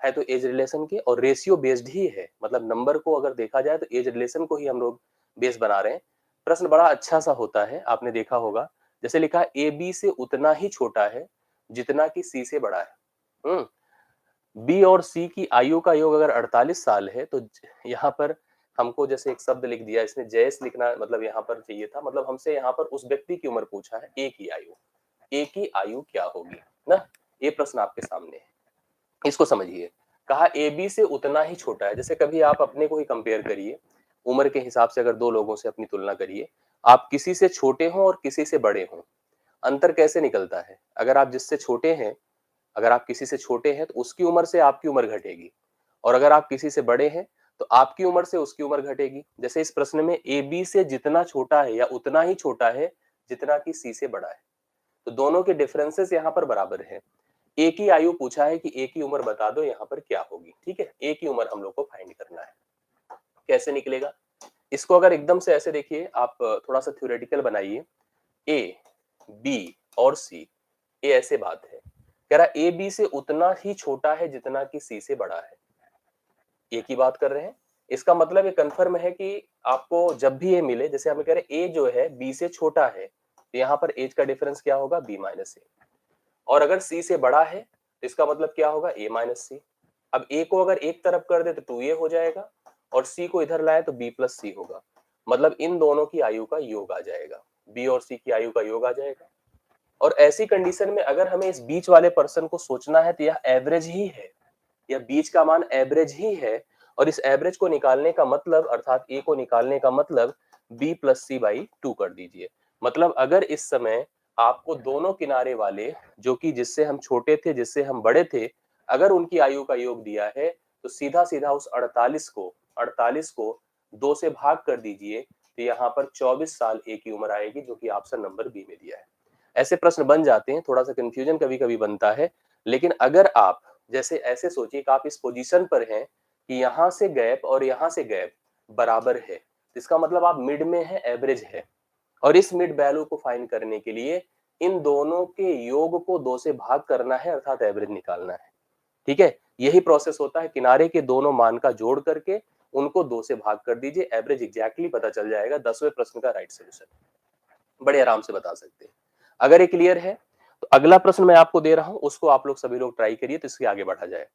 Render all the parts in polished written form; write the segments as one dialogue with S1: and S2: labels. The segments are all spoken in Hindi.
S1: है तो एज रिलेशन के, और रेशियो बेस्ड ही है, मतलब नंबर को अगर देखा जाए तो एज रिलेशन को ही हम लोग बेस बना रहे हैं। प्रश्न बड़ा अच्छा सा होता है, आपने देखा होगा, जैसे लिखा है ए बी से उतना ही छोटा है जितना कि सी से बड़ा है। बी और सी की आयु का योग अगर 48 साल है तो यहाँ पर हमको जैसे एक शब्द लिख दिया, इसमें जयस लिखना मतलब यहाँ पर चाहिए था, मतलब हमसे यहाँ पर उस व्यक्ति की उम्र पूछा है, ए की आयु, ए की आयु क्या होगी ना, ये प्रश्न आपके सामने है, इसको समझिए। कहा ए बी से उतना ही छोटा है, जैसे कभी आप अपने को ही कंपेयर करिए, उम्र के हिसाब से अगर दो लोगों से अपनी तुलना करिए, आप किसी से छोटे हों और किसी से बड़े हों, अंतर कैसे निकलता है? अगर आप जिससे छोटे हैं, अगर आप किसी से छोटे हैं तो उसकी उम्र से आपकी उम्र घटेगी, और अगर आप किसी से बड़े हैं तो आपकी उम्र से उसकी उम्र घटेगी। जैसे इस प्रश्न में ए बी से जितना छोटा है या उतना ही छोटा है जितना कि सी से बड़ा है, तो दोनों के डिफरेंसेस यहाँ पर बराबर है। ए की आयु पूछा है कि ए की उम्र बता दो यहाँ पर क्या होगी, ठीक है, ए की उम्र हम लोग को फाइंड करना है। कैसे निकलेगा इसको? अगर एकदम से ऐसे देखिए, आप थोड़ा सा थ्योरेटिकल बनाइए, ए बी और सी, ये ऐसे बात है, कह रहा ए बी से उतना ही छोटा है जितना कि सी से बड़ा है, एक ही बात कर रहे हैं। इसका मतलब ये कंफर्म है कि आपको जब भी ये मिले, जैसे हमें कह रहे ए जो है बी से छोटा है, तो यहाँ पर एज का डिफरेंस क्या होगा, बी माइनस ए, और अगर सी से बड़ा है तो इसका मतलब क्या होगा, ए माइनस सी। अब ए को अगर एक तरफ कर दे तो टू ए हो जाएगा, और सी को इधर लाए तो बी प्लस सी होगा, मतलब इन दोनों की आयु का योग आ जाएगा, बी और सी की आयु का योग आ जाएगा। और ऐसी कंडीशन में अगर हमें इस बीच वाले पर्सन को सोचना है तो यह एवरेज ही है, यह बीच का मान एवरेज ही है, और इस एवरेज को निकालने का मतलब, अर्थात ए को निकालने का मतलब B plus C by two कर दीजिए। मतलब अगर इस समय आपको दोनों किनारे वाले, जो कि जिससे हम छोटे थे जिससे हम बड़े थे, अगर उनकी आयु का योग दिया है तो सीधा सीधा उस 48 को 2 से भाग कर दीजिए, तो यहाँ पर 24 साल ए की उम्र आएगी, जो कि ऑप्शन नंबर बी में दिया है। ऐसे प्रश्न बन जाते हैं, थोड़ा सा कंफ्यूजन कभी कभी बनता है, लेकिन अगर आप जैसे ऐसे सोचिए कि आप इस पोजीशन पर हैं कि यहां से गैप और यहां से गैप बराबर है, इसका मतलब आप मिड में है, एवरेज है, और इस मिड वैल्यू को फाइंड करने के लिए इन दोनों के योग को 2 से भाग करना है, अर्थात एवरेज निकालना है। ठीक है, यही प्रोसेस होता है, किनारे के दोनों मान का जोड़ करके उनको 2 से भाग कर दीजिए, एवरेज एग्जैक्टली पता चल जाएगा। 10वें प्रश्न का राइट सोल्यूशन बड़े आराम से बता सकते हैं। अगर ये क्लियर है तो अगला प्रश्न मैं आपको दे रहा हूं, उसको आप लोग सभी लोग ट्राई करिए, तो इसके आगे बढ़ा जाए।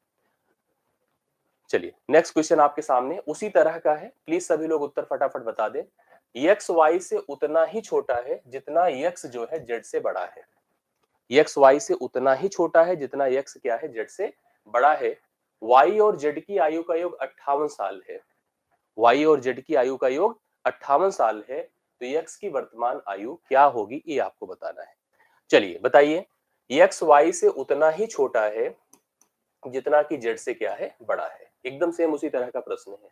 S1: चलिए नेक्स्ट क्वेश्चन आपके सामने उसी तरह का है, प्लीज सभी लोग उत्तर फटाफट बता दें। यक्स वाई से उतना ही छोटा है जितना यक्स जो है जेड से बड़ा है, यक्स वाई से उतना ही छोटा है जितना यक्स क्या है, जेड से बड़ा है। वाई और जेड की आयु का योग 58 साल है, वाई और जेड की आयु का योग 58 साल है, तो यक्स की वर्तमान आयु क्या होगी, ये आपको बताना है। चलिए बताइए, यक्स वाई से उतना ही छोटा है जितना कि जेड से क्या है, बड़ा है, एकदम सेम उसी तरह का प्रश्न है।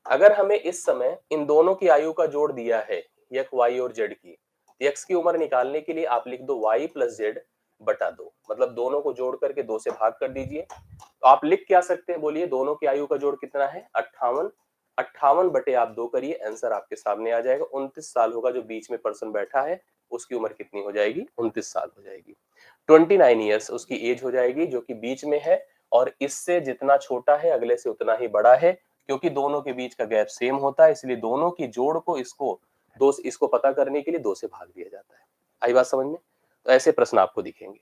S1: अगर हमें इस समय इन दोनों की आयु का जोड़ दिया है, यक्स वाई और जेड की, यक्स की उम्र निकालने के लिए आप लिख दो वाई प्लस जेड बटा 2, मतलब दोनों को जोड़ करके 2 से भाग कर दीजिए। तो आप लिख क्या सकते हैं, बोलिए, दोनों की आयु का जोड़ कितना है, 58, 58 बटे आप 2 करिए, आंसर आपके सामने आ जाएगा, 29 साल होगा। जो बीच में पर्सन बैठा है उसकी उम्र कितनी हो जाएगी, 29 साल हो जाएगी। 29 ईयर्स उसकी एज हो जाएगी, जो कि बीच में है, और इससे जितना छोटा है अगले से उतना ही बड़ा है, क्योंकि दोनों के बीच का गैप सेम होता है, इसलिए दोनों की जोड़ को इसको पता करने के लिए 2 से भाग दिया जाता है। आई बात समझ में? तो ऐसे प्रश्न आपको दिखेंगे।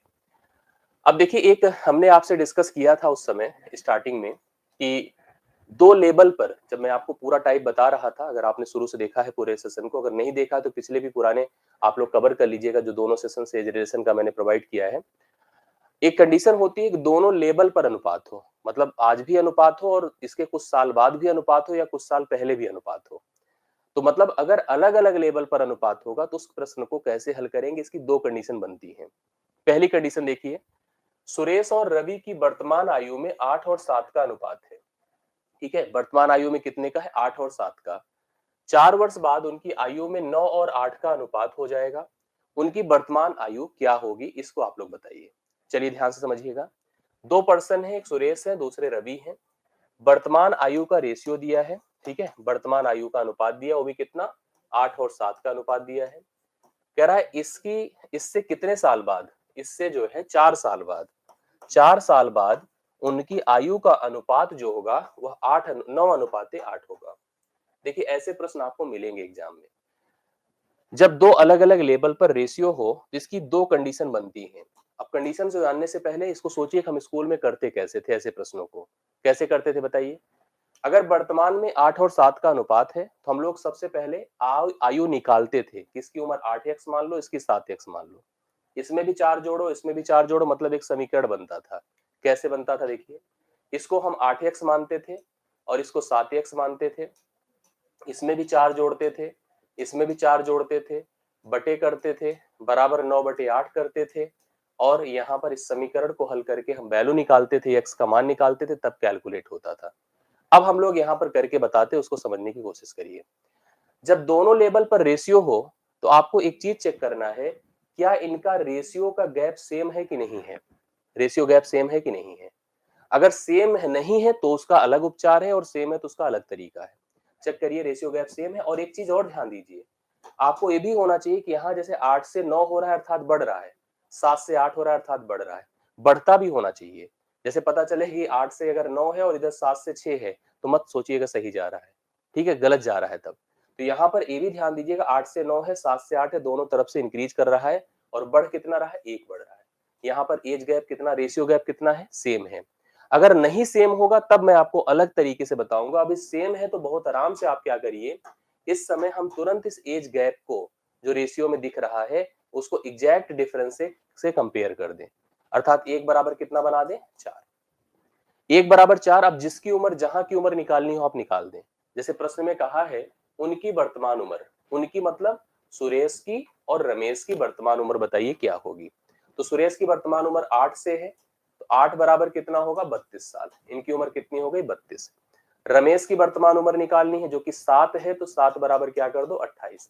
S1: अब देखिए, एक हमने आपसे डिस्कस किया था उस समय स्टार्टिंग में कि दो लेवल पर, जब मैं आपको पूरा टाइप बता रहा था, अगर आपने शुरू से देखा है पूरे सेशन को, अगर नहीं देखा तो पिछले भी पुराने आप लोग कवर कर लीजिएगा, जो दोनों सेशन से एजुकेशन का मैंने प्रोवाइड किया है। एक कंडीशन होती है कि दोनों लेवल पर अनुपात हो, मतलब आज भी अनुपात हो और इसके कुछ साल बाद भी अनुपात हो, या कुछ साल पहले भी अनुपात हो। तो मतलब अगर अलग अलग लेवल पर अनुपात होगा तो उस प्रश्न को कैसे हल करेंगे, इसकी दो कंडीशन बनती हैं। पहली कंडीशन देखिए, सुरेश और रवि की वर्तमान आयु में 8 और 7 का अनुपात है। ठीक है, वर्तमान आयु में कितने का है, 8 और 7 का। 4 वर्ष बाद उनकी आयु में 9 और 8 का अनुपात हो जाएगा। उनकी वर्तमान आयु क्या होगी, इसको आप लोग बताइए। चलिए ध्यान से समझिएगा। दो पर्सन है, एक सुरेश है, दूसरे रवि है। वर्तमान आयु का रेशियो दिया है, ठीक है, वर्तमान आयु का अनुपात दिया, वो भी कितना, 8 और 7 का अनुपात दिया है। कह रहा है इससे कितने साल बाद, इससे जो है 4 साल बाद, 4 साल बाद उनकी आयु का अनुपात जो होगा वह 9:8 होगा। देखिए ऐसे प्रश्न आपको मिलेंगे एग्जाम में। जब दो अलग अलग लेवल पर रेशियो हो तो इसकी दो कंडीशन बनती हैं। अब कंडीशन से जानने से पहले इसको सोचिए कि हम स्कूल में करते कैसे थे, ऐसे प्रश्नों को कैसे करते थे बताइए। अगर वर्तमान में 8 और 7 का अनुपात है तो हम लोग सबसे पहले आयु निकालते थे। किसकी उम्र 8x मान लो, इसकी 7x मान लो, इसमें भी 4 जोड़ो, इसमें भी 4 जोड़ो, मतलब एक समीकरण बनता था। कैसे बनता था देखिए, इसको हम 8x मानते थे और इसको 7x मानते थे, इसमें भी 4 जोड़ते थे, इसमें भी 4 जोड़ते थे, बटे करते थे, बराबर 9/8 करते थे और यहाँ पर इस समीकरण को हल करके हम वैल्यू निकालते थे, x का मान निकालते थे, तब कैलकुलेट होता था। अब हम लोग यहाँ पर करके बताते हैं, उसको समझने की कोशिश करिए। जब दोनों लेवल पर रेशियो हो तो आपको एक चीज चेक करना है, क्या इनका रेशियो का गैप सेम है कि नहीं है। रेशियो गैप सेम है कि नहीं है। अगर सेम है नहीं है तो उसका अलग उपचार है और सेम है तो उसका अलग तरीका है। चेक करिए रेशियो गैप सेम है। और एक चीज और ध्यान दीजिए, आपको ये भी होना चाहिए कि यहाँ जैसे 8 से 9 हो रहा है अर्थात बढ़ रहा है, 7 से 8 हो रहा है अर्थात बढ़ रहा है, बढ़ता भी होना चाहिए। जैसे पता चले कि 8 से अगर 9 है और इधर 7 से 6 है तो मत सोचिएगा सही जा रहा है, ठीक है, गलत जा रहा है तब। तो यहाँ पर ये भी ध्यान दीजिएगा, 8 से 9 है, 7 से 8 है, दोनों तरफ से इंक्रीज कर रहा है और बढ़ कितना रहा है, 1 बढ़ रहा है। यहाँ पर एज गैप कितना, रेशियो गैप कितना है, सेम है। अगर नहीं सेम होगा तब मैं आपको अलग तरीके से बताऊंगा। अभी सेम है तो बहुत आराम से आप क्या करिए, इस समय हम तुरंत इस एज गैप को जो रेशियो में दिख रहा है उसको एग्जैक्ट डिफरेंस से कंपेयर कर दें, अर्थात 1 बराबर कितना बना दें, 4। 1 बराबर 4। अब जिसकी उम्र, जहां की उम्र निकालनी हो आप निकाल दें। जैसे प्रश्न में कहा है उनकी वर्तमान उम्र, उनकी मतलब सुरेश की और रमेश की वर्तमान उम्र बताइए क्या होगी। तो सुरेश की वर्तमान उम्र 8 से है तो 8 बराबर कितना होगा, 32 साल। इनकी उम्र कितनी हो गई, 32। रमेश की वर्तमान उम्र निकालनी है जो कि 7 है तो 7 बराबर क्या कर दो, 28।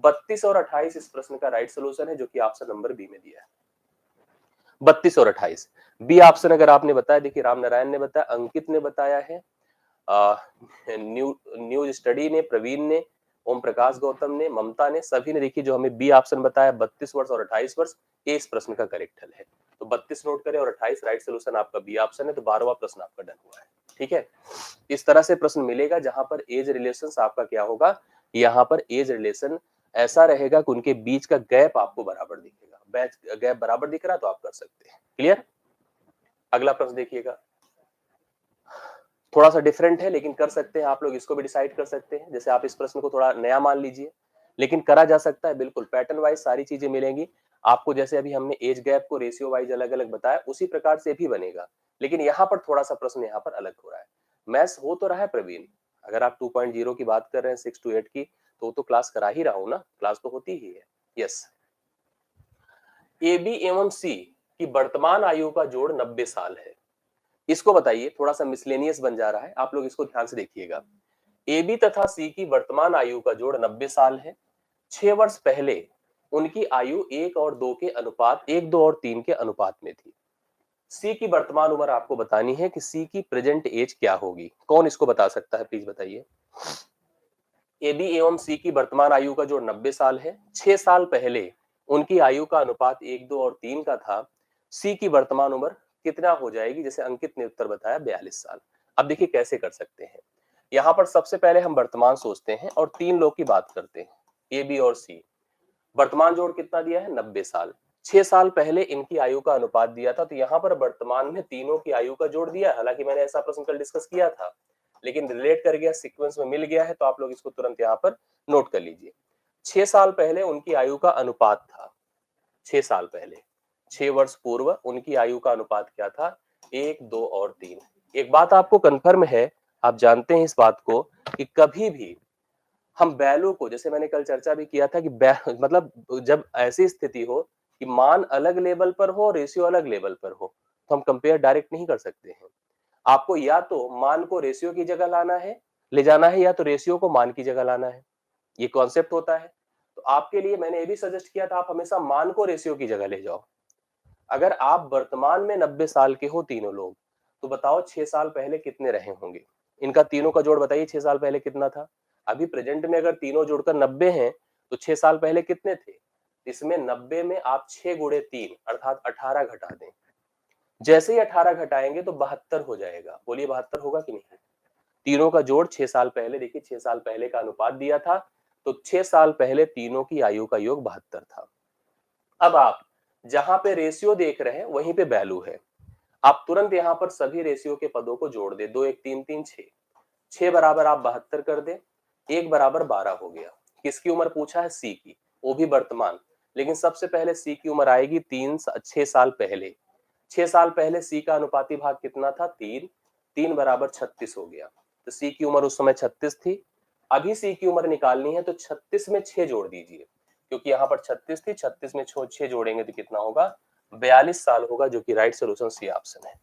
S1: 32 और 28 इस प्रश्न का राइट सोल्यूशन है जो कि ऑप्शन नंबर बी में दिया है। 32 और 28 बी ऑप्शन अगर आपने बताया, देखिए राम नारायण ने बताया, अंकित ने बताया है, न्यूज स्टडी ने, प्रवीण ने, ओम प्रकाश गौतम ने, ममता ने, सभी ने देखिए जो हमें बी ऑप्शन बताया 32 वर्ष और 28 वर्ष, ये इस प्रश्न का करेक्ट हल है। तो 32 नोट करें और 28 राइट सोल्यूशन आपका बी ऑप्शन है। तो 12वां प्रश्न आपका डन हुआ है। ठीक है, इस तरह से प्रश्न मिलेगा जहां पर एज रिलेशन आपका क्या होगा, यहाँ पर एज रिलेशन ऐसा रहेगा कि उनके बीच का गैप आपको बराबर दिखेगा। गैप बराबर दिख रहा है तो आप कर सकते हैं। क्लियर। अगला प्रश्न देखिएगा, थोड़ा सा डिफरेंट है लेकिन कर सकते हैं आप लोग, इसको भी डिसाइड कर सकते हैं। जैसे आप इस प्रश्न को थोड़ा नया मान लीजिए लेकिन करा जा सकता है, बिल्कुल पैटर्न वाइज सारी चीजें मिलेंगी आपको। जैसे अभी हमने एज गैप को रेशियो वाइज अलग अलग बताया उसी प्रकार से भी बनेगा, लेकिन यहाँ पर थोड़ा सा प्रश्न यहाँ पर अलग हो रहा है। मैथ्स हो तो रहा है प्रवीण, अगर आप 2.0 की बात कर रहे हैं 6 to 8 की, तो क्लास करा ही रहा हूं ना, क्लास तो होती ही है। यस, ए बी एवं सी की वर्तमान आयु का जोड़ 90 साल है। इसको बताइए, थोड़ा सा मिसलेनियस बन जा रहा है, आप लोग इसको ध्यान से देखिएगा। ए बी तथा सी की वर्तमान आयु का जोड़ 90 साल है। 6 वर्ष पहले उनकी आयु 1 और 2 के अनुपात, 1, 2 और 3 के अनुपात में थी। सी की वर्तमान उम्र आपको बतानी है कि सी की प्रेजेंट एज क्या होगी। कौन इसको बता सकता है, प्लीज बताइए। ए बी एवं सी की वर्तमान आयु का जोड़ 90 साल है। 6 साल पहले उनकी आयु का अनुपात 1, 2 और 3 का था। सी की वर्तमान उम्र कितना हो जाएगी, जैसे अंकित ने उत्तर बताया 42 साल। अब देखिए कैसे कर सकते हैं। यहाँ पर सबसे पहले हम वर्तमान सोचते हैं और 3 लोग की बात करते हैं, ए बी और सी। वर्तमान जोड़ कितना दिया है, 90 साल। 6 साल पहले इनकी आयु का अनुपात दिया था, तो यहाँ पर वर्तमान में तीनों की आयु का जोड़ दिया है। हालांकि मैंने ऐसा प्रश्न कल डिस्कस किया था लेकिन रिलेट कर गया, सीक्वेंस में मिल गया है, तो आप लोग इसको तुरंत यहाँ पर नोट कर लीजिए। 6 साल पहले उनकी आयु का अनुपात था, 6 साल पहले, 6 वर्ष पूर्व उनकी आयु का अनुपात क्या था, 1, 2 और 3। एक बात आपको कंफर्म है, आप जानते हैं इस बात को कि कभी भी हम वैल्यू को, जैसे मैंने कल चर्चा भी किया था कि मतलब जब ऐसी स्थिति हो कि मान अलग लेवल पर हो, रेशियो अलग लेवल पर हो, तो हम कंपेयर डायरेक्ट नहीं कर सकते हैं। आपको या तो मान को रेशियो की जगह लाना है, ले जाना है, या तो रेशियो को मान की जगह लाना है। ये कॉन्सेप्ट होता है। तो आपके लिए मैंने ये भी सजेस्ट किया था, आप हमेशा मान को रेशियो की जगह ले जाओ। अगर आप वर्तमान में 90 साल के हो तीनों लोग, तो बताओ 6 साल पहले कितने रहे होंगे। इनका तीनों का जोड़ बताइए 6 साल पहले कितना था। अभी प्रेजेंट में अगर तीनों जोड़कर 90 हैं तो 6 साल पहले कितने थे। इसमें 90 में आप 6 गुणे 3 अर्थात 18 घटा दें। जैसे ही 18 घटाएंगे तो 72 हो जाएगा। बोलिए 72 होगा कि नहीं? तीनों का जोड़ 6 साल पहले, देखिए 6 साल पहले का अनुपात दिया था, तो 6 साल पहले तीनों की आयु का योग 72 था। अब आप जहां पे रेशियो देख रहे हैं वहीं पे वैल्यू है। आप तुरंत यहां पर सभी रेशियो के पदों को जोड़ दे, 2 1 3 3 6, 6 बराबर आप 72 कर दे, 1 बराबर 12 हो गया। किसकी उम्र पूछा है? सी की, वो भी वर्तमान। लेकिन सबसे पहले सी की उम्र आएगी 6 साल पहले। 6 साल पहले सी का अनुपाती भाग कितना था? 3, 3 बराबर 36 हो गया। तो सी की उम्र उस समय 36 थी। अभी सी की उम्र निकालनी है तो 36 में 6 जोड़ दीजिए, क्योंकि यहाँ पर 36 थी, 36 में 6 जोड़ेंगे तो कितना होगा? 42 साल होगा, जो कि राइट सोल्यूशन सी ऑप्शन है।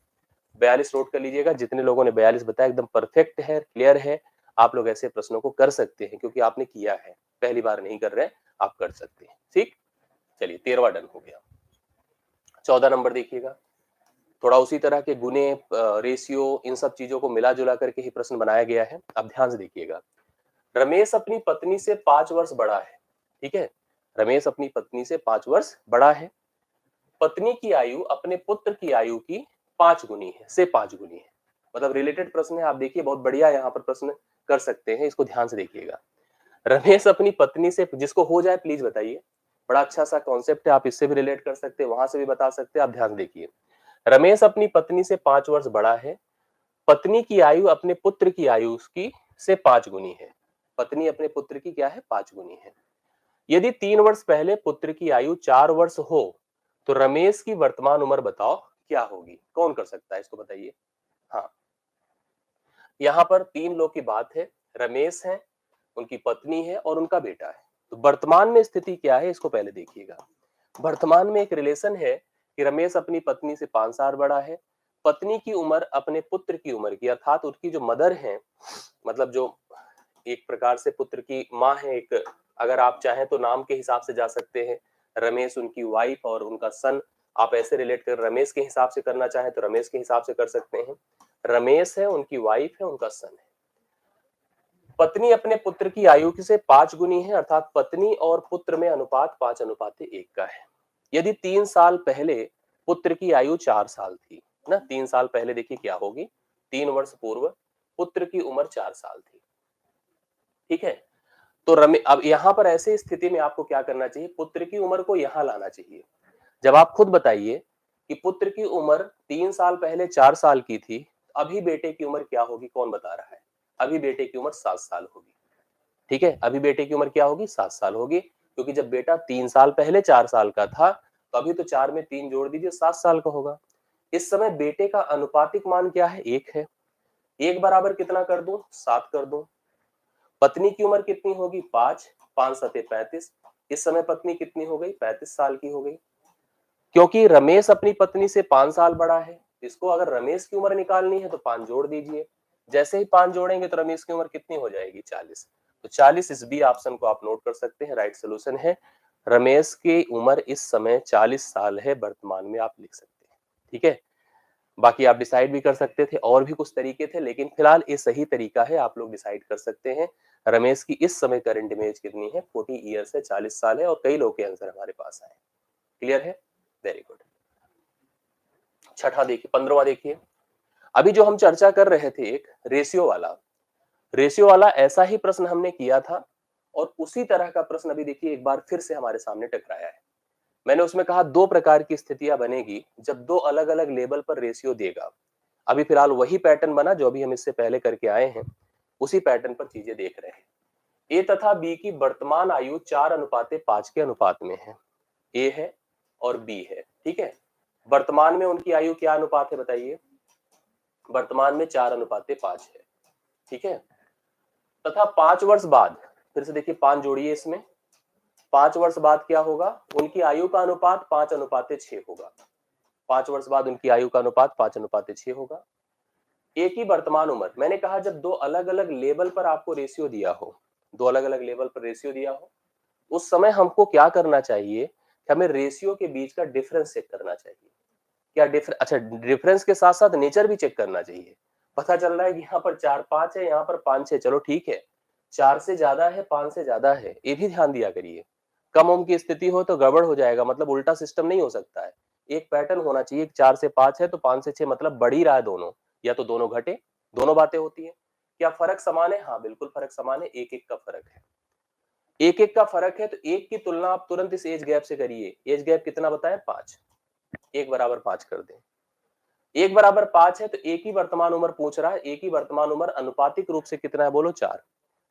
S1: 42 नोट कर लीजिएगा। जितने लोगों ने 42 बताया एकदम परफेक्ट है, क्लियर है। आप लोग ऐसे प्रश्नों को कर सकते हैं क्योंकि आपने किया है, पहली बार नहीं कर रहे, आप कर सकते हैं। ठीक, चलिए 13वां डन हो गया। 14 नंबर देखिएगा, थोड़ा उसी तरह के गुने, रेशियो, इन सब चीजों को मिला जुला करके ही प्रश्न बनाया गया है। अब ध्यान से देखिएगा। रमेश अपनी पत्नी से 5 वर्ष बड़ा है। ठीक है, रमेश अपनी पत्नी से 5 वर्ष बड़ा है। पत्नी की आयु अपने पुत्र की आयु की 5 गुनी है, से 5 गुनी है। मतलब रिलेटेड प्रश्न है। आप देखिए बहुत बढ़िया यहाँ पर प्रश्न कर सकते हैं, इसको ध्यान से देखिएगा। रमेश अपनी पत्नी से, जिसको हो जाए प्लीज बताइए। बड़ा अच्छा सा कॉन्सेप्ट है, आप इससे भी रिलेट कर सकते हैं, वहां से भी बता सकते हैं। आप ध्यान देखिए, रमेश अपनी पत्नी से 5 वर्ष बड़ा है। पत्नी की आयु अपने पुत्र की आयु की से 5 गुनी है। पत्नी अपने पुत्र की क्या है? 5 गुनी है। यदि 3 वर्ष पहले पुत्र की आयु 4 वर्ष हो तो रमेश की वर्तमान उम्र बताओ क्या होगी? कौन कर सकता है इसको बताइए? हाँ, यहाँ पर 3 लोग की बात है। रमेश है, उनकी पत्नी है और उनका बेटा है। तो वर्तमान में स्थिति क्या है इसको पहले देखिएगा। वर्तमान में एक रिलेशन है कि रमेश अपनी पत्नी से 5 साल बड़ा है। पत्नी की उम्र अपने पुत्र की उम्र की, अर्थात उनकी जो मदर है, मतलब जो एक प्रकार से पुत्र की माँ है, एक, अगर आप चाहें तो नाम के हिसाब से जा सकते हैं। रमेश उनकी वाइफ और उनका सन, आप ऐसे रिलेट कर, रमेश के हिसाब से करना चाहें तो रमेश के हिसाब से कर सकते हैं। रमेश है, उनकी वाइफ है, उनका सन है। पत्नी अपने पुत्र की आयु से 5 गुनी है, अर्थात पत्नी और पुत्र में अनुपात 5:1 का है। यदि 3 साल पहले पुत्र की आयु 4 साल थी ना, 3 साल पहले देखिए क्या होगी, 3 वर्ष पूर्व पुत्र की उम्र 4 साल थी। ठीक है, तो अब यहाँ पर ऐसे स्थिति में आपको क्या करना चाहिए? पुत्र की उम्र को यहाँ लाना चाहिए। जब आप खुद बताइए कि पुत्र की उम्र 3 साल पहले 4 साल की थी, अभी बेटे की उम्र क्या होगी? कौन बता रहा है? अभी बेटे की उम्र 7 साल होगी। ठीक है, अभी बेटे की उम्र क्या होगी? 7 साल होगी, क्योंकि जब बेटा 3 साल पहले 4 साल का था, तो अभी तो 4 में 3 जोड़ दीजिए, 7 साल का होगा। इस समय बेटे का अनुपातिक मान क्या है? 1 है। 1 बराबर कितना कर दूं? 7 कर दूं। पत्नी की उम्र कितनी होगी? 5, 5 सते 35। इस समय पत्नी कितनी हो गई? 35 साल की हो गई। क्योंकि रमेश अपनी पत्नी से 5 साल बड़ा है, इसको अगर रमेश की उम्र निकालनी है तो 5 जोड़ दीजिए। जैसे ही 5 जोड़ेंगे तो रमेश की उम्र कितनी हो जाएगी? 40। तो 40, इस बी ऑप्शन को आप नोट कर सकते हैं, राइट सोल्यूशन है। रमेश की उम्र इस समय 40 साल है, वर्तमान में आप लिख सकते हैं। ठीक है, बाकी आप डिसाइड भी कर सकते थे, और भी कुछ तरीके थे, लेकिन फिलहाल ये सही तरीका है, आप लोग डिसाइड कर सकते हैं। रमेश की इस समय करंट इमेज कितनी है? 40 ईयर्स है, 40 साल है, और कई लोग के आंसर हमारे पास आए। क्लियर है? Very good. छठा देखिए, 15वां देखिए। अभी जो हम चर्चा कर रहे थे, एक रेशियो वाला ऐसा ही प्रश्न हमने किया था, और उसी तरह का प्रश्न अभी देखिए एक बार फिर से हमारे सामने टकराया है। मैंने उसमें कहा 2 प्रकार की स्थितियां बनेगी जब 2 अलग अलग लेवल पर रेशियो देगा। अभी फिलहाल वही पैटर्न बना जो अभी हम इससे पहले करके आए हैं, उसी पैटर्न पर चीजें देख रहे हैं। ए तथा बी की वर्तमान आयु 4:5 के अनुपात में है। ए है और बी है। ठीक है, वर्तमान में उनकी आयु क्या अनुपात है बताइए? वर्तमान में 4:5 है। ठीक है, तथा 5 वर्ष बाद, फिर से देखिए 5 जोड़िए इसमें, 5 वर्ष बाद क्या होगा? उनकी आयु का अनुपात 5:6 होगा। 5 वर्ष बाद उनकी आयु का अनुपात 5:6 होगा। एक ही वर्तमान उम्र, मैंने कहा जब 2 अलग अलग लेवल पर आपको रेशियो दिया हो, 2 अलग अलग लेवल पर रेशियो दिया हो, उस समय हमको क्या करना चाहिए कि हमें रेशियो के बीच का डिफरेंस चेक करना चाहिए। क्या अच्छा, डिफरेंस के साथ साथ नेचर भी चेक करना चाहिए। पता चल रहा है कि यहाँ पर 4-5 है, यहाँ पर 5-6, चलो ठीक है, 4 से ज्यादा है, 5 से ज्यादा है, ये भी ध्यान दिया करिए। कम ओम की स्थिति हो तो गड़बड़ हो जाएगा, मतलब उल्टा सिस्टम नहीं हो सकता है। एक पैटर्न होना चाहिए। 4 से 5 है तो 5 से 6 मतलब बढ़ ही रहा है दोनों, या तो दोनों घटे, दोनों बातें होती है। क्या फर्क समान है? हाँ बिल्कुल फर्क समान है, एक एक का फर्क है। एक एक का फर्क है तो एक की तुलना आप तुरंत इस एज गैप से करिए। एज गैप कितना बताया? 5। एक बराबर 5 कर दें। एक बराबर 5 है तो एक ही वर्तमान उम्र पूछ रहा है। एक ही वर्तमान उम्र अनुपातिक रूप से कितना है बोलो? 4।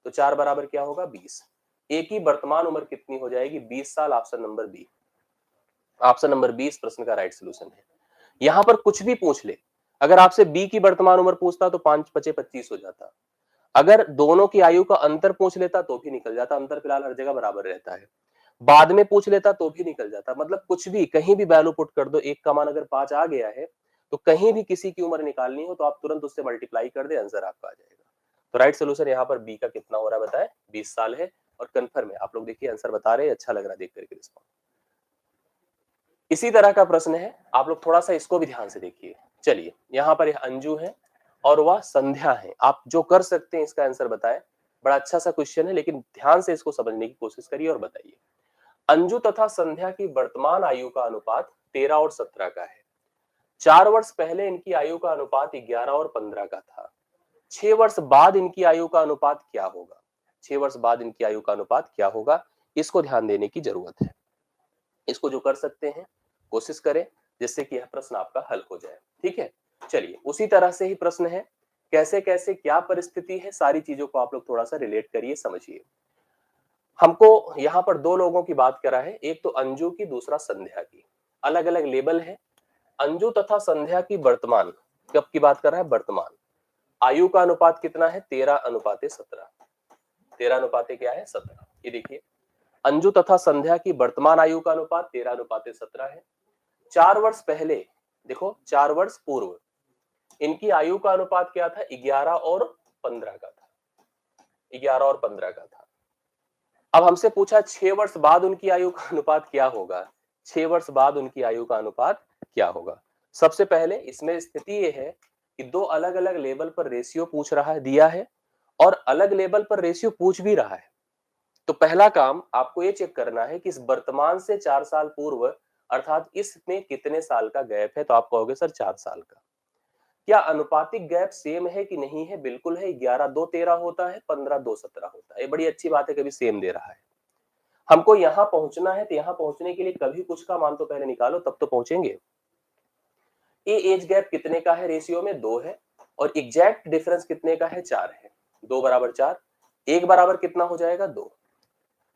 S1: तो 4 बराबर क्या होगा? 20। एक ही वर्तमान उम्र कितनी हो जाएगी? 20 साल। Option number B. Option number 20 प्रश्न का राइट सॉल्यूशन है। यहां पर कुछ भी पूछ ले, अगर आपसे बी की वर्तमान उम्र पूछता तो 5 पचे 25 हो जाता। अगर दोनों की आयु का अंतर पूछ लेता तो भी निकल जाता। अंतर फिलहाल हर जगह बराबर रहता है। बाद में पूछ लेता तो भी निकल जाता। मतलब कुछ भी कहीं भी वैल्यू पुट कर दो। एक का मान अगर 5 आ गया है तो कहीं भी किसी की उम्र निकालनी हो तो आप तुरंत उससे मल्टीप्लाई कर दे, आंसर आपका आ जाएगा। तो राइट सोल्यूशन यहाँ पर बी का कितना हो रहा है बताए? 20 साल है और कंफर्म है। आप लोग देखिए आंसर बता रहे हैं, अच्छा लग रहा है देख करके रिस्पॉन्स। इसी तरह का प्रश्न है, आप लोग थोड़ा सा इसको भी ध्यान से देखिए। चलिए यहाँ पर यह अंजू है और वह संध्या है। आप जो कर सकते हैं इसका आंसर बताएं। बड़ा अच्छा सा क्वेश्चन है, लेकिन ध्यान से इसको समझने की कोशिश करिए और बताइए। अंजू तथा संध्या की वर्तमान आयु का अनुपात 13 और 17 का है। 4 वर्ष पहले इनकी आयु का अनुपात 11 और 15 का था। 6 वर्ष बाद इनकी आयु का अनुपात क्या होगा? 6 वर्ष बाद इनकी आयु का अनुपात क्या होगा? इसको ध्यान देने की जरूरत है। इसको जो कर सकते हैं कोशिश करें, जिससे कि यह प्रश्न आपका हल हो जाए। ठीक है, चलिए उसी तरह से ही प्रश्न है। कैसे कैसे क्या परिस्थिति है, सारी चीजों को आप लोग थोड़ा सा रिलेट करिए, समझिए। हमको यहाँ पर दो लोगों की बात करा है, एक तो अंजू की, दूसरा संध्या की। अलग अलग लेबल है। अंजू तथा संध्या की वर्तमान, कब की बात कर रहा है? वर्तमान आयु का अनुपात कितना है? 13:17। 13 क्या है? 17। ये देखिए अंजू तथा संध्या की वर्तमान आयु का अनुपात 13:17 है। 4 वर्ष पहले, देखो 4 वर्ष पूर्व इनकी आयु का अनुपात क्या था? 11 और 15 का था। 11 और 15 का था। अब हमसे पूछा 6 वर्ष बाद उनकी आयु का अनुपात क्या होगा? 6 वर्ष बाद उनकी आयु का अनुपात क्या होगा? सबसे पहले इसमें स्थिति ये है कि दो अलग अलग लेवल पर रेशियो पूछ रहा है, दिया है, और अलग लेवल पर रेशियो पूछ भी रहा है। तो पहला काम आपको ये चेक करना है कि इस वर्तमान से 4 साल पूर्व अर्थात इसमें कितने साल का गैप है? तो आप कहोगे सर 4 साल का। क्या अनुपातिक गैप सेम है कि नहीं है? बिल्कुल है। 11 2 13 होता है, 15 2 17 होता है। ये बड़ी अच्छी बात है, कभी सेम दे रहा है। हमको यहां पहुंचना है, तो यहां पहुंचने के लिए कभी कुछ का मान तो पहले निकालो, तब तो पहुंचेंगे। ये एज गैप कितने का है? रेशियो में 2 है। और एग्जैक्ट डिफरेंस कितने का है? 4 है। 2 बराबर 4। 1 बराबर कितना हो जाएगा? 2।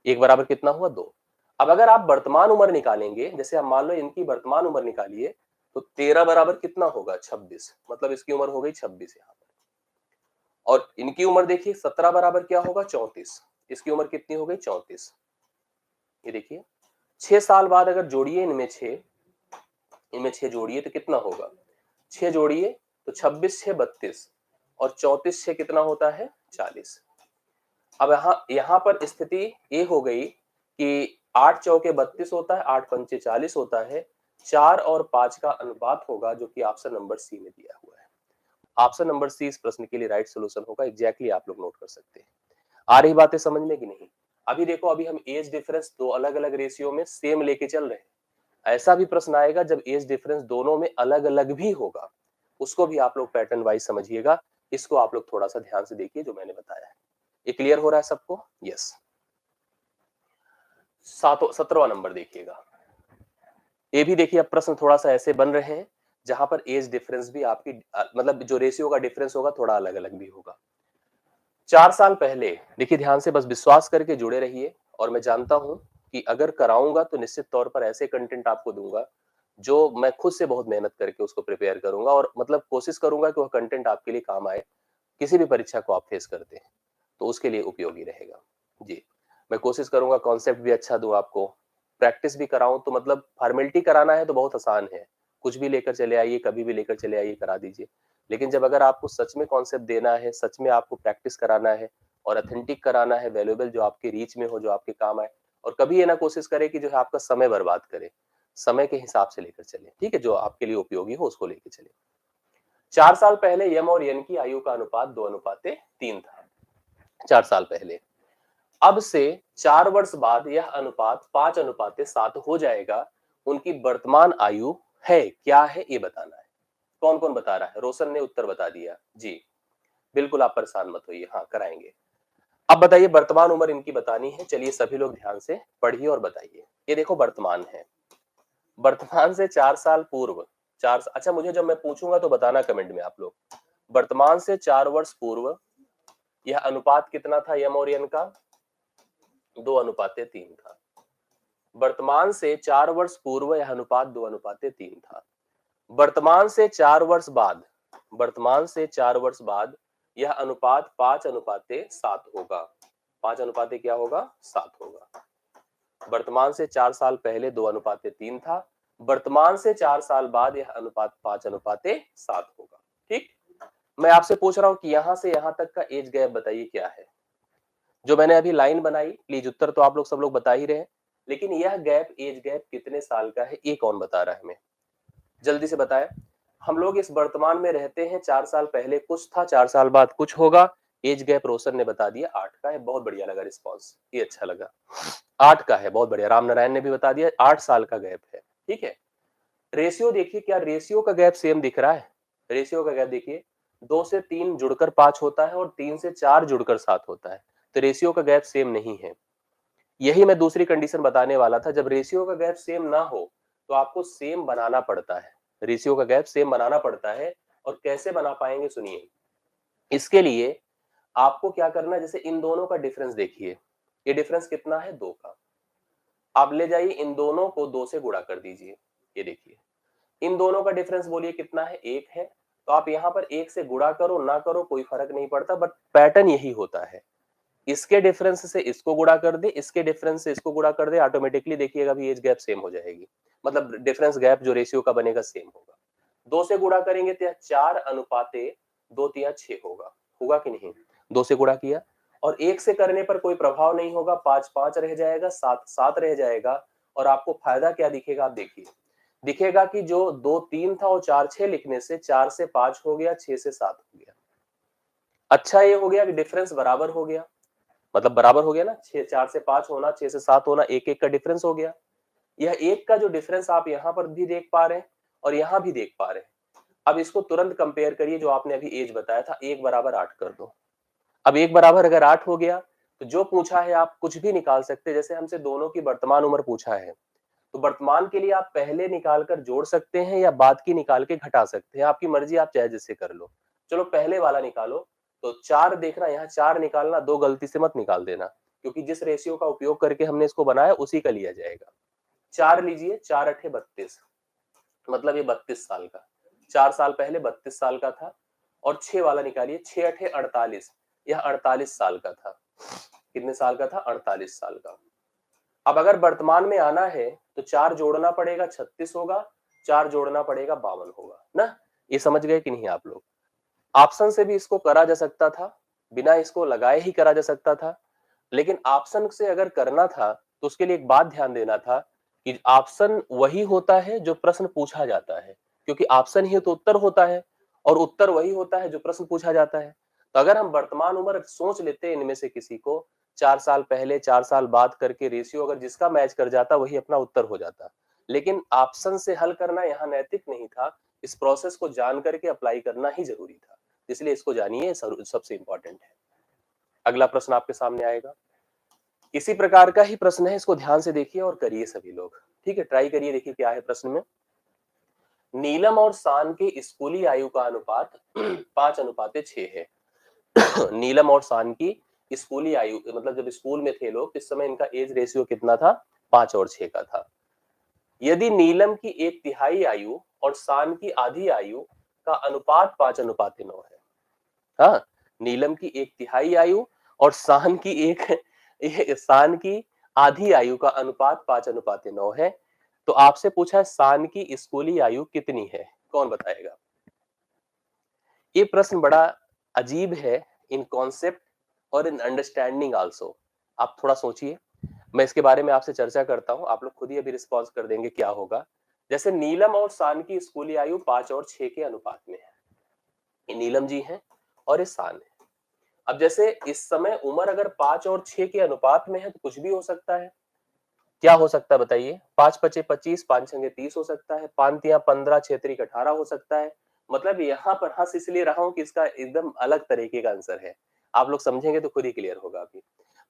S1: 1 बराबर कितना हुआ? 2। अब अगर आप वर्तमान उम्र निकालेंगे, जैसे आप मान लो इनकी वर्तमान उम्र निकालिए, तो 13 बराबर कितना होगा? 26। मतलब इसकी उम्र हो गई 26 यहाँ पर। और इनकी उम्र देखिए 17 बराबर क्या होगा? 34। इसकी उम्र कितनी हो गई? 34। ये देखिए 6 साल बाद अगर जोड़िए इनमें 6 जोड़िए तो कितना होगा? 6 जोड़िए तो 26 6 32 और 34 6 कितना होता है? 40। अब यहाँ पर स्थिति ये हो गई कि 8 चौके 32 होता है, 8 पंचे 40 होता है। 4 और 5 का अनुपात होगा, जो कि ऑप्शन नंबर सी में दिया हुआ है। ऑप्शन नंबर सी इस प्रश्न के लिए राइट सोल्यूशन होगा। एग्जैक्टली आप लोग नोट कर सकते हैं। आ रही बातें समझ में कि नहीं? अभी देखो, अभी हम एज डिफरेंस दो अलग अलग रेशियो में सेम लेके चल रहे हैं। ऐसा भी प्रश्न आएगा जब एज डिफरेंस दोनों में अलग अलग भी होगा, उसको भी आप लोग पैटर्न वाइज समझिएगा। इसको आप लोग थोड़ा सा ध्यान से देखिए जो मैंने बताया है। ये क्लियर हो रहा है सबको? यस। 17वां नंबर देखिएगा। ये भी देखिए अब प्रश्न थोड़ा सा ऐसे बन रहे हैं जहां पर एज डिफरेंस भी आपकी मतलब जो रेशियो का डिफरेंस होगा थोड़ा अलग अलग भी होगा। 4 साल पहले, देखिए ध्यान से बस विश्वास करके जुड़े रहिए। और मैं जानता हूं कि अगर कराऊंगा तो निश्चित तौर पर ऐसे कंटेंट आपको दूंगा जो मैं खुद से बहुत मेहनत करके उसको प्रिपेयर करूंगा, और मतलब कोशिश करूंगा कि वह कंटेंट आपके लिए काम आए। किसी भी परीक्षा को आप फेस करते हैं तो उसके लिए उपयोगी रहेगा। जी, मैं कोशिश करूंगा कॉन्सेप्ट भी अच्छा दूं आपको, प्रैक्टिस भी कराऊं। तो मतलब फॉर्मेलिटी कराना है तो बहुत आसान है, कुछ भी लेकर चले आइए, कभी भी लेकर चले आइए, करा दीजिए। लेकिन जब अगर आपको सच में कॉन्सेप्ट देना है, सच में आपको प्रैक्टिस कराना है और ऑथेंटिक कराना है, वैल्यूएबल, जो आपके रीच में हो, जो आपके काम आए, और कभी ये ना कोशिश करे कि जो है आपका समय बर्बाद करे, समय के हिसाब से लेकर चले। ठीक है, जो आपके लिए उपयोगी हो उसको लेकर चले। 4 साल पहले यम और यन की आयु का अनुपात 2:3 था। 4 साल पहले। अब से 4 वर्ष बाद यह अनुपात 5:7 हो जाएगा। उनकी वर्तमान आयु है, क्या है ये बताना है। कौन कौन बता रहा है? रोशन ने उत्तर बता दिया जी। बिल्कुल आप परेशान मत होइए, हाँ कराएंगे। अब बताइए वर्तमान उम्र इनकी बतानी है। चलिए सभी लोग ध्यान से पढ़िए और बताइए। ये देखो वर्तमान है, वर्तमान से 4 साल पूर्व, चार, अच्छा मुझे जब मैं पूछूंगा तो बताना कमेंट में आप लोग। वर्तमान से 4 वर्ष पूर्व यह अनुपात कितना था यम और एन का? 2:3 था। वर्तमान से 4 वर्ष पूर्व यह अनुपात 2:3 था। वर्तमान से 4 वर्ष बाद, वर्तमान से 4 वर्ष बाद यह अनुपात 5:7 होगा। 5:7 क्या होगा? 7 होगा। वर्तमान से 4 साल पहले 2:3 था, वर्तमान से 4 साल बाद यह अनुपात 5:7 होगा। ठीक, मैं आपसे पूछ रहा हूं कि यहां से यहां तक का एज गैप बताइए क्या है। जो मैंने अभी लाइन बनाई, प्लीज उत्तर तो आप लोग सब लोग बता ही रहे हैं, लेकिन यह गैप, एज गैप कितने साल का है ये कौन बता रहा है हमें? जल्दी से बताएं। हम लोग इस वर्तमान में रहते हैं, 4 साल पहले कुछ था, 4 साल बाद कुछ होगा। एज गैप रोशन ने बता दिया 8 का है। बहुत बढ़िया लगा रिस्पॉन्स, ये अच्छा लगा। 8 का है, बहुत बढ़िया। राम नारायण ने भी बता दिया 8 साल का गैप है। ठीक है, रेशियो देखिए, क्या रेशियो का गैप सेम दिख रहा है? रेशियो का गैप देखिए, 2 से 3 जुड़कर 5 होता है और 3 से 4 जुड़कर 7 होता है। तो रेशियो का गैप सेम नहीं है। यही मैं दूसरी कंडीशन बताने वाला था, जब रेशियो का गैप सेम ना हो तो आपको सेम बनाना पड़ता है। रेशियो का गैप सेम बनाना पड़ता है। और कैसे बना पाएंगे सुनिए। इसके लिए आपको क्या करना है, जैसे इन दोनों का डिफरेंस देखिए, ये डिफरेंस कितना है? 2 का। आप ले जाइए इन दोनों को 2 से गुणा कर दीजिए। ये देखिए, इन दोनों का डिफरेंस बोलिए कितना है? 1 है। तो आप यहां पर 1 से गुणा करो ना करो कोई फर्क नहीं पड़ता, बट पैटर्न यही होता है। इसके डिफरेंस से इसको गुणा कर दे, इसके डिफरेंस से इसको गुणा कर दे, ऑटोमेटिकली देखिएगा भी एज गैप सेम हो जाएगी। मतलब डिफरेंस गैप जो रेशियो का बनेगा सेम होगा। 2 से गुणा करेंगे तो 4:2 होगा। होगा कि नहीं? 2 से गुणा किया, और 1 से करने पर कोई प्रभाव नहीं होगा। 5 5 रह जाएगा, 7 7 रह जाएगा। और आपको फायदा क्या दिखेगा? आप देखिए, दिखेगा कि जो 2 3 था वो 4 6 लिखने से 4 से 5 हो गया, 6 से 7 हो गया। अच्छा ये हो गया कि डिफरेंस बराबर हो गया। मतलब बराबर हो गया ना, 4 से 5 होना, 6 से 7 होना, एक एक का डिफरेंस हो गया। यह एक का जो डिफरेंस आप यहां पर भी देख पा रहे हैं और यहां भी देख पा रहे हैं। अब इसको तुरंत कंपेयर करिए, जो आपने अभी एज बताया था, 1 = 8 कर दो। अब 1 = अगर 8 हो गया तो जो पूछा है आप कुछ भी निकाल सकते हैं। जैसे हमसे दोनों की वर्तमान उम्र पूछा है, तो वर्तमान के लिए आप पहले निकाल कर जोड़ सकते हैं या बाद की निकाल के घटा सकते हैं, आपकी मर्जी, आप चाहे जिससे कर लो। चलो पहले वाला निकालो। तो 4 देखना, यहाँ 4 निकालना, 2 गलती से मत निकाल देना, क्योंकि जिस रेशियो का उपयोग करके हमने इसको बनाया उसी का लिया जाएगा। 4 लीजिए, 4 8 32, मतलब ये 32 साल का। 4 साल पहले 32 साल का था। और 6 वाला निकालिए, 6 8 48, यह 48 साल का था। कितने साल का था? 48 साल का। अब अगर वर्तमान में आना है तो 4 जोड़ना पड़ेगा, 36 होगा। 4 जोड़ना पड़ेगा, 52 होगा ना। ये समझ गए कि नहीं आप लोग? ऑप्शन से भी इसको करा जा सकता था, बिना इसको लगाए ही करा जा सकता था। लेकिन ऑप्शन से अगर करना था तो उसके लिए एक बात ध्यान देना था कि ऑप्शन वही होता है जो प्रश्न पूछा जाता है, क्योंकि ऑप्शन ही तो उत्तर होता है और उत्तर वही होता है जो प्रश्न पूछा जाता है। तो अगर हम वर्तमान उम्र सोच लेते हैं इनमें से किसी को, 4 साल पहले 4 साल बाद करके रेशियो अगर जिसका मैच कर जाता वही अपना उत्तर हो जाता। लेकिन ऑप्शन से हल करना यहाँ नैतिक नहीं था। इस प्रोसेस को जान करके अप्लाई करना ही जरूरी था। इसलिए इसको जानिए, सबसे इंपॉर्टेंट है। अगला प्रश्न आपके सामने आएगा, इसी प्रकार का ही प्रश्न है, इसको ध्यान से देखिए और करिए सभी लोग। ठीक है, ट्राई करिए, देखिए क्या है प्रश्न में। नीलम और शान की स्कूली आयु का अनुपात 5:6 है। नीलम और शान की स्कूली आयु, मतलब जब स्कूल में थे लोग इस समय इनका एज रेशियो कितना था? 5 और 6 का था। यदि नीलम की 1/3 आयु और शान की आधी आयु का अनुपात 5:9 है। हाँ, नीलम की 1/3 आयु और शान की आधी आयु का अनुपात 5:9 है। तो आपसे पूछा है शान की स्कूली आयु कितनी है, कौन बताएगा? ये प्रश्न बड़ा अजीब है इन कॉन्सेप्ट और इन अंडरस्टैंडिंग आल्सो। आप थोड़ा सोचिए, मैं इसके बारे में आपसे चर्चा करता हूं, आप लोग खुद ही अभी रिस्पॉन्स कर देंगे क्या होगा। जैसे नीलम और शान की स्कूली आयु 5 और 6 के अनुपात में है। ये नीलम जी हैं और ये शान है। अब जैसे इस समय उम्र अगर 5 और 6 के अनुपात में है तो कुछ भी हो सकता है। क्या हो सकता है बताइए? 5 पचे 25, 5 छंगे 30 हो सकता है, 5 तिया 15, 6 त्रिक 18 हो सकता है। मतलब यहाँ पर हँस इसलिए रहा हूँ कि इसका एकदम अलग तरीके का आंसर है। आप लोग समझेंगे तो खुद ही क्लियर होगा अभी।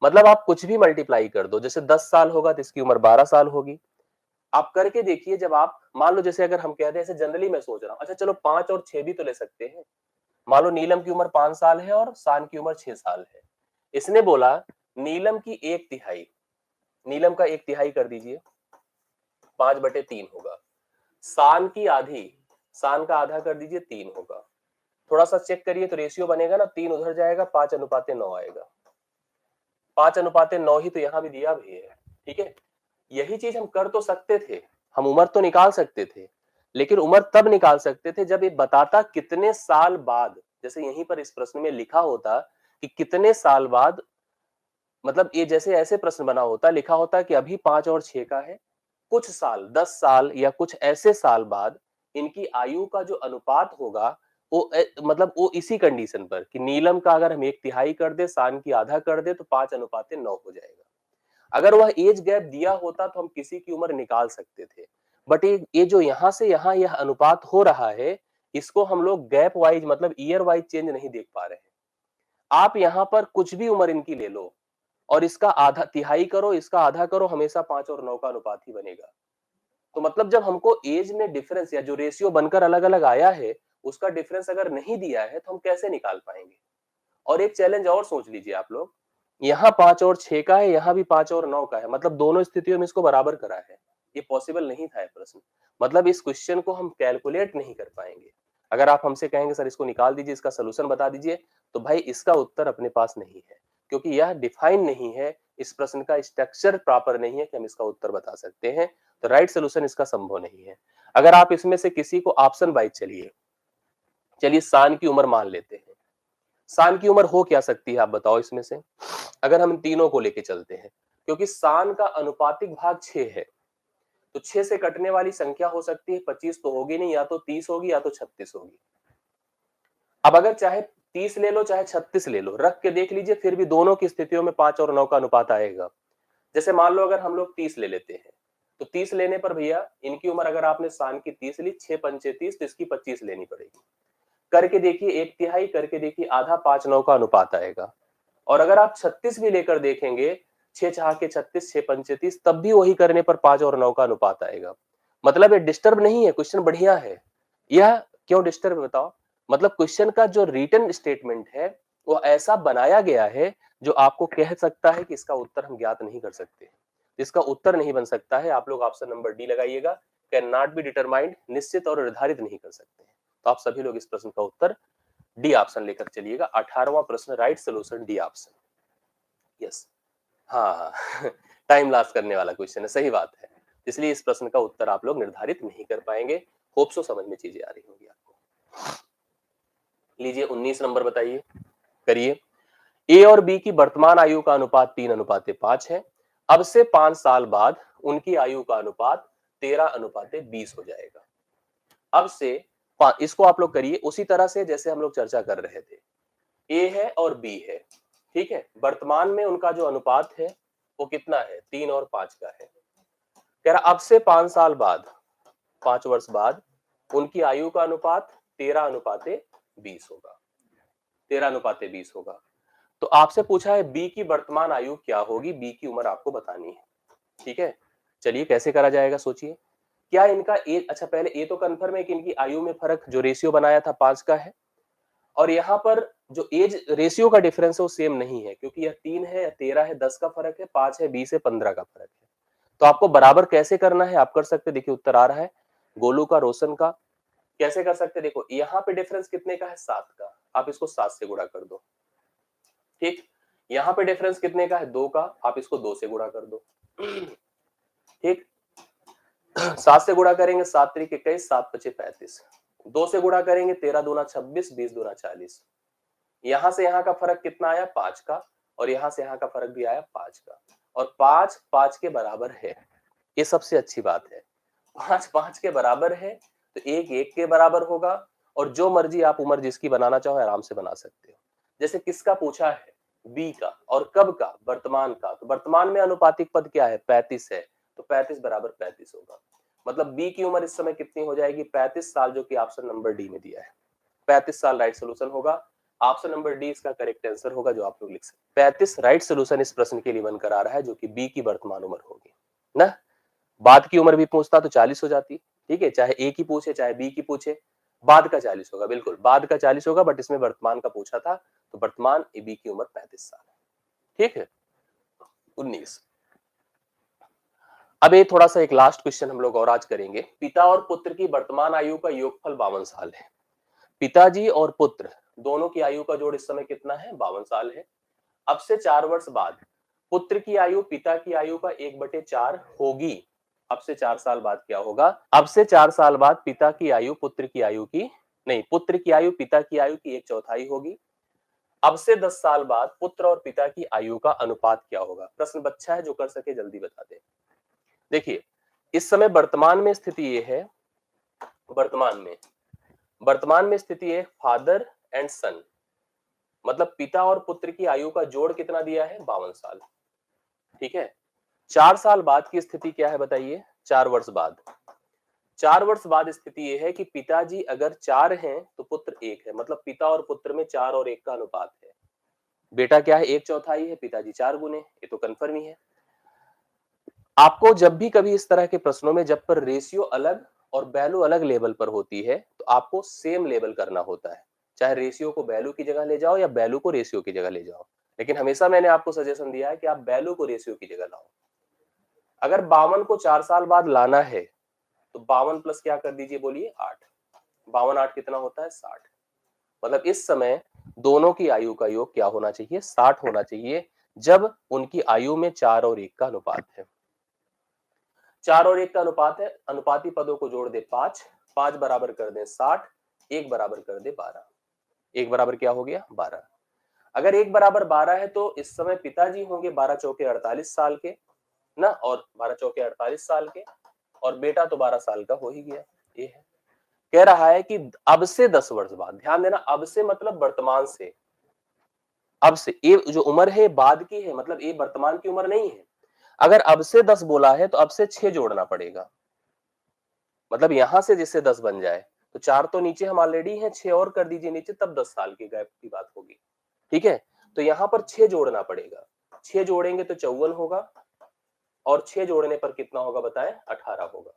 S1: मतलब आप कुछ भी मल्टीप्लाई कर दो, जैसे 10 साल होगा तो इसकी उम्र 12 साल होगी। आप करके देखिए, जब आप मान लो, जैसे अगर हम कह रहे हैं, ऐसे जनरली मैं सोच रहा हूँ, अच्छा चलो 5 और 6 भी तो ले सकते हैं। मान लो नीलम की उम्र 5 साल है और शान की उम्र 6 साल है। इसने बोला नीलम की 1/3, नीलम का 1/3 कर दीजिए, 5/3 होगा। शान की आधी, शान का आधा कर दीजिए, 3 होगा। थोड़ा सा चेक करिए तो रेशियो बनेगा ना, 3 उधर जाएगा, 5:9 आएगा। 5:9 ही तो यहाँ भी दिया भी है। ठीक है, यही चीज हम कर तो सकते थे, हम उम्र तो निकाल सकते थे, लेकिन उम्र तब निकाल सकते थे जब ये बताता कितने साल बाद। जैसे यहीं पर इस प्रश्न में लिखा होता कि कितने साल बाद, मतलब ये जैसे ऐसे प्रश्न बना होता, लिखा होता कि अभी 5 और 6 का है, कुछ साल 10 साल या कुछ ऐसे साल बाद इनकी आयु का जो अनुपात होगा वो मतलब वो इसी कंडीशन पर कि नीलम का अगर हम 1/3 कर दे, शान की आधा कर दे, तो 5:9 हो जाएगा। अगर वह एज गैप दिया होता तो हम किसी की उम्र निकाल सकते थे। बट ये जो यहाँ से यहाँ यह अनुपात हो रहा है, इसको हम लोग गैप वाइज मतलब ईयर वाइज चेंज नहीं देख पा रहे हैं। आप यहाँ पर कुछ भी उम्र इनकी ले लो और इसका आधा तिहाई करो, इसका आधा करो, हमेशा 5 और 9 का अनुपात ही बनेगा। तो मतलब जब हमको एज में डिफरेंस या जो रेशियो बनकर अलग अलग आया है, उसका डिफरेंस अगर नहीं दिया है तो हम कैसे निकाल पाएंगे? और एक चैलेंज और सोच लीजिए आप लोग, यहाँ 5 और 6 का है, यहाँ भी 5 और 9 का है, मतलब दोनों स्थितियों में इसको बराबर करा है। ये पॉसिबल नहीं था ये प्रश्न। मतलब इस क्वेश्चन को हम कैलकुलेट नहीं कर पाएंगे। अगर आप हमसे कहेंगे सर इसको निकाल दीजिए, इसका सॉल्यूशन बता दीजिए, तो भाई इसका उत्तर अपने पास नहीं है, क्योंकि यह डिफाइन नहीं है, इस प्रश्न का स्ट्रक्चर प्रॉपर नहीं है कि हम इसका उत्तर बता सकते हैं। तो राइट सोल्यूशन इसका संभव नहीं है। अगर आप इसमें से किसी को ऑप्शन वाइज चलिए, चलिए शान की उम्र मान लेते हैं। शान की उम्र हो क्या सकती है आप बताओ इसमें से? अगर हम तीनों को लेके चलते हैं, क्योंकि शान का अनुपातिक भाग 6 है, तो 6 से कटने वाली संख्या हो सकती है 25 तो होगी नहीं, या तो 30 होगी या तो 36 होगी। अब अगर चाहे 30 ले लो चाहे 36 ले लो, रख के देख लीजिए, फिर भी दोनों की स्थितियों में 5 और 9 का अनुपात आएगा। जैसे मान लो अगर हम लोग 30 ले लेते हैं, तो 30 लेने पर भैया इनकी उम्र अगर आपने शान की 30 ली, 6 पंचे 30, तो इसकी 25 लेनी पड़ेगी। करके देखिए 1/3, करके देखिए आधा, 5-9 का अनुपात आएगा। और अगर आप 36 भी लेकर देखेंगे, 6 चाह के 36, 6 पंचे 30, तब भी वही करने पर 5 और 9 का अनुपात आएगा। मतलब ये डिस्टर्ब नहीं है, क्वेश्चन बढ़िया है। यह क्यों डिस्टर्ब है बताओ? मतलब क्वेश्चन का जो रिटन स्टेटमेंट है वो ऐसा बनाया गया है जो आपको कह सकता है कि इसका उत्तर हम ज्ञात नहीं कर सकते। इसका उत्तर नहीं बन सकता है। आप लोग ऑप्शन नंबर डी लगाइएगा, कैन नॉट बी डिटरमाइंड, निश्चित और निर्धारित नहीं कर सकते। तो आप सभी लोग इस प्रश्न का उत्तर डी ऑप्शन लेकर चलिएगा। 18वां प्रश्न right solution D option. Yes, हाँ टाइम लॉस करने वाला क्वेश्चन है, सही बात है। इसलिए इस प्रश्न का उत्तर आप लोग निर्धारित नहीं कर पाएंगे। होप सो समझ में चीजें आ रही होंगी आपको। लीजिए 19 नंबर बताइए, करिए। ए और बी की वर्तमान आयु का अनुपात 3:5 है। अब से 5 साल बाद उनकी आयु का अनुपात 13:20 हो जाएगा। अब से इसको आप लोग करिए उसी तरह से जैसे हम लोग चर्चा कर रहे थे। ए है और बी है, ठीक है। वर्तमान में उनका जो अनुपात है वो कितना है? 3 और 5 का है। कह रहा अब से 5 साल बाद, 5 वर्ष बाद उनकी आयु का अनुपात 13:20 होगा। 13:20 होगा। तो आपसे पूछा है बी की वर्तमान आयु क्या होगी, बी की उम्र आपको बतानी है। ठीक है, चलिए कैसे करा जाएगा सोचिए। क्या इनका एज, अच्छा पहले ये तो कंफर्म है कि इनकी आयु में फर्क जो रेशियो बनाया था 5 का है, और यहाँ पर जो एज रेशियो का डिफरेंस है वो सेम नहीं है, क्योंकि यह 3 है, 13 है, 10 का फर्क है, 5 है, 20 है, 15 का फर्क है। तो आपको बराबर कैसे करना है आप कर सकते हैं। देखिए उत्तर आ रहा है गोलू का, रोशन का। कैसे कर सकते हैं? देखो यहाँ पे डिफरेंस कितने का है? 7 का। आप इसको 7 से गुणा कर दो, ठीक। यहाँ पे डिफरेंस कितने का है? 2 का। आप इसको 2 से गुणा कर दो, ठीक। 7 से गुणा करेंगे 7 त्रिक 21, 7 पचे 35। 2 से गुणा करेंगे 13 दूना 26, 20 दूना 40। यहां से यहां का फर्क कितना आया? 5 का। और यहां से यहां का फर्क भी आया 5 का। और 5 5 के बराबर है, ये सबसे अच्छी बात है। 5 5 के बराबर है तो 1 1 के बराबर होगा। और जो मर्जी आप उम्र जिसकी बनाना चाहो आराम से बना सकते हो। जैसे किसका पूछा है? बी का। और कब का? वर्तमान का। तो वर्तमान में अनुपातिक पद क्या है? 35 है। तो 35 बराबर 35 होगा। मतलब बी की उम्र इस समय कितनी हो जाएगी? 35 साल, जो कि ऑप्शन नंबर डी में दिया है। 35 साल राइट सोल्यूशन होगा। ऑप्शन नंबर डी इसका करेक्ट आंसर होगा, जो आप लोग लिख सकते हैं। 35 राइट सोल्यूशन इस प्रश्न के लिए बनकर आ रहा है, जो कि बी की वर्तमान उम्र होगी ना। बाद की उम्र भी पूछता तो 40 हो जाती, ठीक है, चाहे ए की पूछे चाहे बी की पूछे। बाद का 40 होगा, बिल्कुल बाद का 40 होगा, बट इसमें वर्तमान का पूछा था, तो वर्तमान ए बी की उम्र 35 साल है, ठीक है। 19। अब ये थोड़ा सा एक लास्ट क्वेश्चन हम लोग और आज करेंगे। पिता और पुत्र की वर्तमान आयु का योगफल 52 साल है। पिताजी और पुत्र दोनों की आयु का जोड़ इस समय कितना है? 52 साल है। अब से 4 वर्ष बाद पुत्र की आयु पिता की आयु का 1/4 होगी। अब से 4 साल बाद क्या होगा? अब से 4 साल बाद पिता की आयु पुत्र की आयु की नहीं, पुत्र की आयु पिता की आयु की 1/4 होगी। अब से 10 साल बाद पुत्र और पिता की आयु का अनुपात क्या होगा? प्रश्न बच्चा है, जो कर सके जल्दी बता दे। देखिए, इस समय वर्तमान में स्थिति ये है, वर्तमान में स्थिति है फादर एंड सन, मतलब पिता और पुत्र की आयु का जोड़ कितना दिया है? 52 साल, ठीक है। 4 साल बाद की स्थिति क्या है बताइए? 4 वर्ष बाद। 4 वर्ष बाद स्थिति यह है कि पिताजी अगर 4 हैं तो पुत्र 1 है, मतलब पिता और पुत्र में 4 और 1 का अनुपात है। बेटा क्या है? 1/4 है, पिताजी 4 गुने, ये तो कन्फर्म ही है। आपको जब भी कभी इस तरह के प्रश्नों में जब पर रेशियो अलग और वैल्यू अलग लेवल पर होती है, तो आपको सेम लेवल करना होता है। चाहे रेशियो को वैल्यू की जगह ले जाओ या वैल्यू को रेशियो की जगह ले जाओ, लेकिन हमेशा मैंने आपको सजेशन दिया है कि आप वैल्यू को रेशियो की जगह लाओ। अगर 52 को 4 साल बाद लाना है तो 52 प्लस क्या कर दीजिए, बोलिए 8। 52 8 कितना होता है? 60। मतलब इस समय दोनों की आयु का योग क्या होना चाहिए? 60 होना चाहिए, जब उनकी आयु में 4 और 1 का अनुपात है। 4 और 1 का अनुपात है, अनुपाती पदों को जोड़ दे 5, 5 बराबर कर दे 60, 1 बराबर कर दे 12। 1 बराबर क्या हो गया? 12। अगर 1 बराबर 12 है तो इस समय पिताजी होंगे 12 चौके 48 साल के ना, और 12 चौके 48 साल के, और बेटा तो 12 साल का हो ही गया। ये है, कह रहा है कि अब से 10 वर्ष बाद, ध्यान देना, अब से मतलब वर्तमान से, अब से, ये जो उम्र है बाद की है, मतलब ये वर्तमान की उम्र नहीं है। अगर अब से 10 बोला है तो अब से 6 जोड़ना पड़ेगा, मतलब यहां से जिससे 10 बन जाए, तो 4 तो नीचे हम ऑलरेडी हैं, 6 और कर दीजिए नीचे, तब 10 साल की गैप की बात होगी, ठीक है। तो यहां पर 6 जोड़ना पड़ेगा, 6 जोड़ेंगे तो 54 होगा, और 6 जोड़ने पर कितना होगा बताएं? 18 होगा।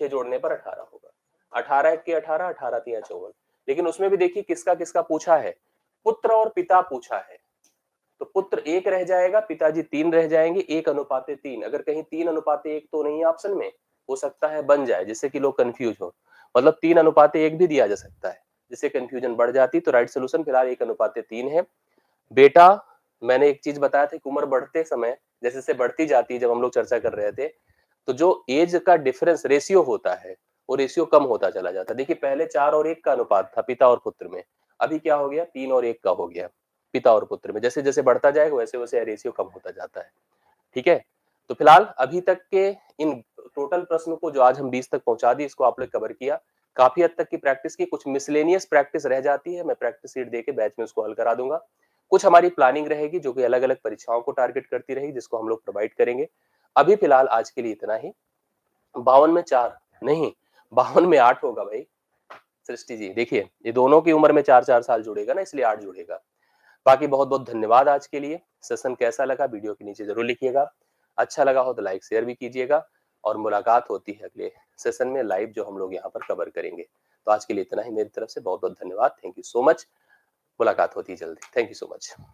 S1: 6 जोड़ने पर 18 होगा। 18 के 18, 18 तिया 54। लेकिन उसमें भी देखिए किसका किसका पूछा है? पुत्र और पिता पूछा है, तो पुत्र 1 रह जाएगा, पिताजी 3 रह जाएंगे, 1:3। अगर कहीं 3:1 तो नहीं है ऑप्शन में, हो सकता है बन जाए, जिससे कि लोग कंफ्यूज हो। मतलब 3:1 भी दिया जा सकता है, जिससे कंफ्यूजन बढ़ जाती। तो राइट सोल्यूशन फिलहाल 1:3 है। बेटा, मैंने एक चीज बताया था कि उम्र बढ़ते समय जैसे जैसे बढ़ती जाती है, जब हम लोग चर्चा कर रहे थे, तो जो एज का डिफरेंस रेशियो होता है, वो रेशियो कम होता चला जाता है। देखिए पहले 4 और 1 का अनुपात था पिता और पुत्र में, अभी क्या हो गया? 3 और 1 का हो गया पिता और पुत्र में। जैसे जैसे बढ़ता जाएगा वैसे वैसे रेशियो कम होता जाता है, ठीक है। तो फिलहाल अभी तक के इन टोटल प्रश्नों को जो आज हम 20 तक पहुंचा दी, इसको आप लोग कवर किया, काफी हद तक की प्रैक्टिस की। कुछ मिसलेनियस प्रैक्टिस रह जाती है, मैं प्रैक्टिस शीट देके बैच में उसको हल करा दूंगा। कुछ हमारी प्लानिंग रहेगी जो कि अलग अलग परीक्षाओं को टारगेट करती रहेगी, जिसको हम लोग प्रोवाइड करेंगे। अभी फिलहाल आज के लिए इतना ही। 52 में 4 नहीं, 52 में 8 होगा भाई। सृष्टि जी देखिए, ये दोनों की उम्र में 4-4 साल जुड़ेगा ना, इसलिए 8 जुड़ेगा। बाकी बहुत बहुत धन्यवाद आज के लिए। सेशन कैसा लगा वीडियो के नीचे जरूर लिखिएगा। अच्छा लगा हो तो लाइक शेयर भी कीजिएगा, और मुलाकात होती है अगले सेशन में लाइव, जो हम लोग यहाँ पर कवर करेंगे। तो आज के लिए इतना ही मेरी तरफ से, बहुत बहुत धन्यवाद। Thank you so much. मुलाकात होती है जल्दी। Thank you so much.